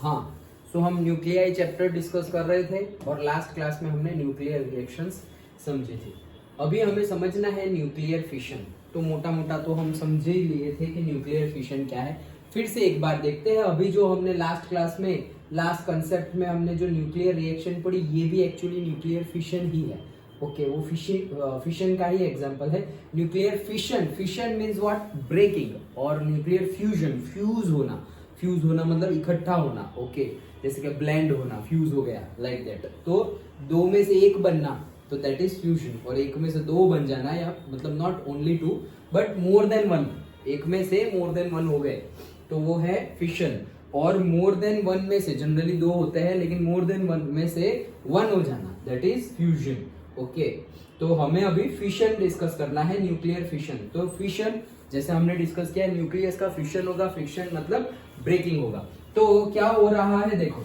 हाँ, सो हम nuclei chapter discuss कर रहे थे और लास्ट क्लास में हमने न्यूक्लियर रिएक्शंस समझे थे। अभी हमें समझना है न्यूक्लियर फिशन। तो मोटा मोटा तो हम समझे ही लिए थे कि न्यूक्लियर फिशन क्या है। फिर से एक बार देखते हैं। अभी जो हमने लास्ट क्लास में लास्ट कंसेप्ट में हमने जो न्यूक्लियर रिएक्शन पढ़ी, ये भी एक्चुअली न्यूक्लियर फिशन ही है। ओके, वो फिशन का ही एग्जांपल है। Nuclear fission, fission means what, breaking. और न्यूक्लियर फ्यूजन, फ्यूज होना मतलब इकट्ठा होना। ओके, जैसे कि ब्लेंड होना, फ्यूज हो गया, लाइक दैट। तो दो में से एक बनना, तो दैट इज फ्यूजन। और एक में से दो बन जाना, या मतलब not only two but more than one, एक में से मोर देन वन हो गए, तो वो है फिशन। और मोर देन वन में से, जनरली दो होते हैं लेकिन मोर देन वन में से वन हो जाना, दैट इज फ्यूजन। ओके, तो हमें अभी फिशन डिस्कस करना है, न्यूक्लियर फिशन। तो फिशन जैसे हमने डिस्कस किया, न्यूक्लियस का फिशन होगा, फिक्शन मतलब ब्रेकिंग होगा। तो क्या हो रहा है, देखो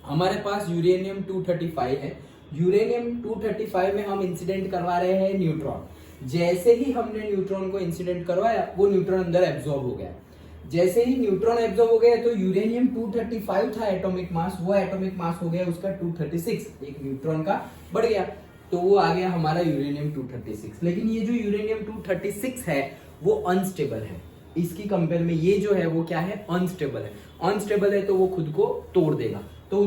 हमारे पास यूरेनियम 235 है। यूरेनियम 235 में हम इंसिडेंट करवा रहे हैं न्यूट्रॉन। जैसे ही हमने न्यूट्रॉन को इंसिडेंट करवाया, वो न्यूट्रॉन अंदर एब्जॉर्ब हो गया। जैसे ही न्यूट्रॉन एब्जॉर्ब हो गया, तो यूरेनियम 235 था एटॉमिक मास, वो एटॉमिक मास हो गया उसका 236, एक न्यूट्रॉन का बढ़ गया, तो वो आ गया हमारा यूरेनियम 236। लेकिन ये जो यूरेनियम 236 है वो अनस्टेबल है। इसकी कंपेयर में ये जो है वो क्या है, अनस्टेबल है। अनस्टेबल है तो वो खुद को तोड़ देगा। तो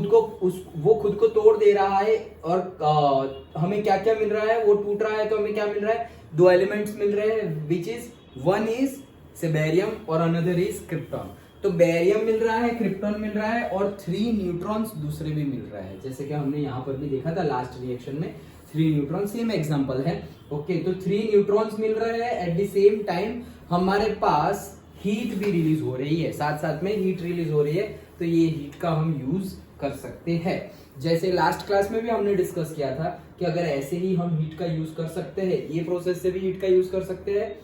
वो खुद को तोड़ दे रहा है। और हमें क्या क्या मिल रहा है, वो टूट रहा है तो हमें क्या मिल रहा है, दो एलिमेंट्स मिल रहे हैं, विच इज वन इज से बेरियम और अनदर इज क्रिप्टॉन। तो बेरियम मिल रहा है, क्रिप्टॉन मिल रहा है, और 3 न्यूट्रॉन्स दूसरे भी मिल रहा है। जैसे कि हमने यहाँ पर भी देखा था लास्ट रिएक्शन में, 3 न्यूट्रॉन, सेम एग्जांपल है। ओके, तो 3 न्यूट्रॉन्स मिल रहे हैं। एट द सेम टाइम हमारे पास हीट भी रिलीज हो रही है, साथ साथ में हीट रिलीज हो रही है। तो ये हीट का हम यूज कर सकते हैं। जैसे लास्ट क्लास में भी हमने डिस्कस किया था कि अगर ऐसे ही हम हीट का यूज कर सकते हैं, ये प्रोसेस से भी हीट का यूज कर सकते हैं,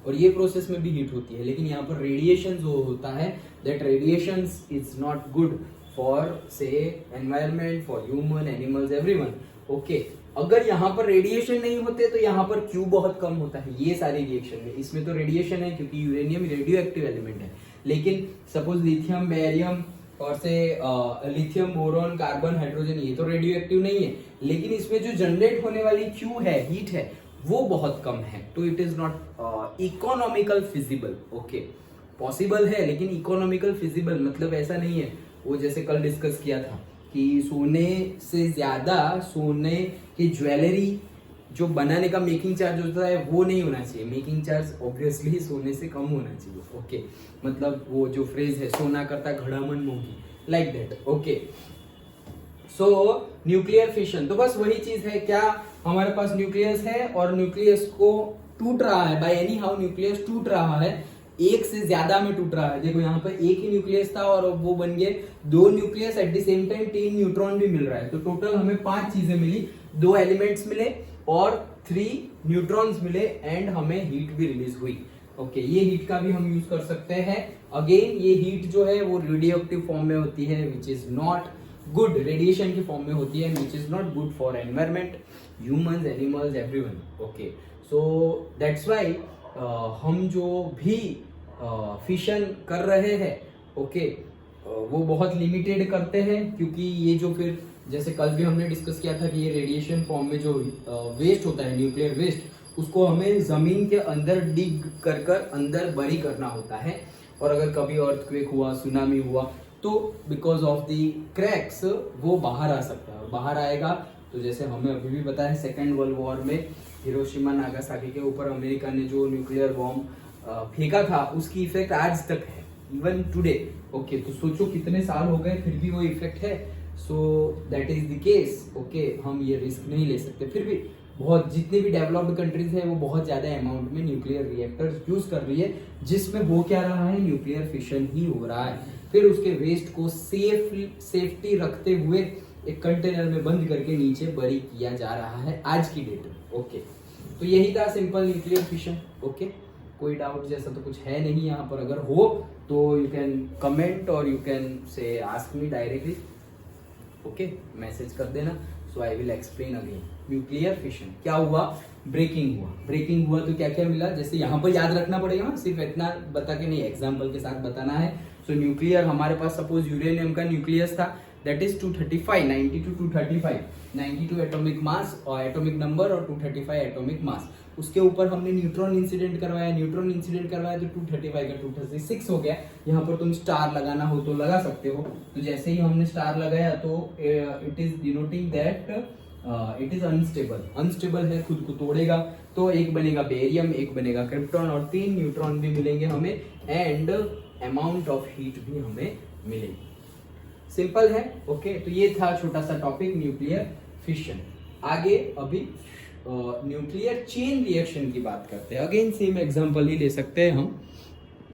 और ये प्रोसेस में भी हीट होती है। लेकिन यहाँ पर रेडिएशन जो होता है, that radiation is not good for the environment, for human, animals, everyone. Okay, अगर यहाँ पर रेडिएशन नहीं होते तो यहाँ पर क्यू बहुत कम होता है। ये सारी रिएक्शन में, इसमें तो रेडिएशन है क्योंकि यूरेनियम रेडियो एक्टिव एलिमेंट है। लेकिन सपोज लिथियम, बेरियम और से लिथियम, बोरॉन, कार्बन, हाइड्रोजन, ये तो रेडियो एक्टिव नहीं है। लेकिन इसमें जो जनरेट होने वाली क्यू है, हीट है, वो बहुत कम है। तो it is not economical feasible. Okay, possible है लेकिन इकोनॉमिकल फिजिबल मतलब ऐसा नहीं है। वो जैसे कल डिस्कस किया था कि सोने से ज्यादा सोने की ज्वेलरी जो बनाने का मेकिंग चार्ज होता है वो नहीं होना चाहिए। मेकिंग चार्ज ऑब्वियसली सोने से कम होना चाहिए। ओके, मतलब वो जो फ्रेज है, सोना करता घड़ामन मोगी, like that. Okay, so nuclear fission, तो बस वही चीज है। क्या हमारे पास न्यूक्लियस है और न्यूक्लियस को टूट रहा है, बाय एनी हाउ न्यूक्लियस टूट रहा है, एक से ज्यादा में टूट रहा है। देखो यहाँ पर एक ही न्यूक्लियस था और वो बन गए 2 nucleus, at the same time 3 neutron भी मिल रहा है। तो टोटल हमें 5 चीजें मिली, 2 एलिमेंट्स मिले और 3 न्यूट्रॉन्स मिले, एंड हमें हीट भी रिलीज हुई। ओके, ये हीट का भी हम यूज कर सकते हैं। अगेन ये हीट जो है वो रेडियो एक्टिव फॉर्म में होती है, which is not good, radiation की फॉर्म में होती है, which is not good for environment, humans, animals, everyone. Okay, so that's why हम जो भी फिशन कर रहे हैं, ओके, वो बहुत लिमिटेड करते हैं। क्योंकि ये जो फिर जैसे कल भी हमने डिस्कस किया था कि ये रेडिएशन फॉर्म में जो वेस्ट होता है, न्यूक्लियर वेस्ट, उसको हमें जमीन के अंदर डिग कर कर अंदर बरी करना होता है। और अगर कभी अर्थक्वेक हुआ, सुनामी हुआ, तो बिकॉज ऑफ द क्रैक्स वो बाहर आ सकता है। और बाहर आएगा तो जैसे हमें अभी भी पता है, सेकेंड वर्ल्ड वॉर में हिरोशिमा नागासाकी के ऊपर अमेरिका ने जो न्यूक्लियर बॉम्ब फेंका था, उसकी इफेक्ट आज तक है, इवन टुडे। ओके, तो सोचो कितने साल हो गए फिर भी वो इफेक्ट है। So that is the case. Okay, हम ये रिस्क नहीं ले सकते। फिर भी बहुत, जितनी भी डेवलप्ड कंट्रीज है वो बहुत ज्यादा अमाउंट में न्यूक्लियर रिएक्टर्स यूज कर रही है, जिसमें हो क्या रहा है, न्यूक्लियर फिशन ही हो रहा है। फिर उसके वेस्ट को सेफ्टी रखते हुए एक कंटेनर में बंद करके नीचे बरी किया जा रहा है आज की डेट में। ओके, तो यही था सिंपल न्यूक्लियर फिशन। ओके, कोई डाउट जैसा तो कुछ है नहीं यहाँ पर। अगर हो तो यू कैन कमेंट और you can say ask me directly. Okay, message कर देना। सो So I will explain again. Nuclear fission क्या हुआ? ब्रेकिंग हुआ. ब्रेकिंग हुआ तो क्या क्या मिला? जैसे यहाँ पर याद रखना पड़ेगा, सिर्फ इतना बता के नहीं, एग्जाम्पल के साथ बताना है. सो न्यूक्लियर हमारे पास सपोज यूरेनियम का न्यूक्लियस था, that is 235, 90 to 235, 92 atomic mass और एटॉमिक नंबर और 235 एटॉमिक मास. उसके ऊपर हमने न्यूट्रॉन इंसिडेंट करवाया. न्यूट्रॉन इंसिडेंट करवाया तो 235 का 236 हो गया. यहाँ पर तुम स्टार लगाना हो तो लगा सकते हो. तो जैसे ही हमने स्टार लगाया तो it is denoting that it is unstable. Unstable है, खुद को तोड़ेगा. तो एक बनेगा बेरियम, एक बनेगा क्रिप्टॉन और 3 न्यूट्रॉन भी मिलेंगे हमें एंड अमाउंट ऑफ हीट भी हमें मिलेगी. सिंपल है. ओके, तो ये था छोटा सा टॉपिक न्यूक्लियर फिशन. आगे अभी न्यूक्लियर चेन रिएक्शन की बात करते हैं. अगेन सेम एग्जांपल ही ले सकते हैं हम.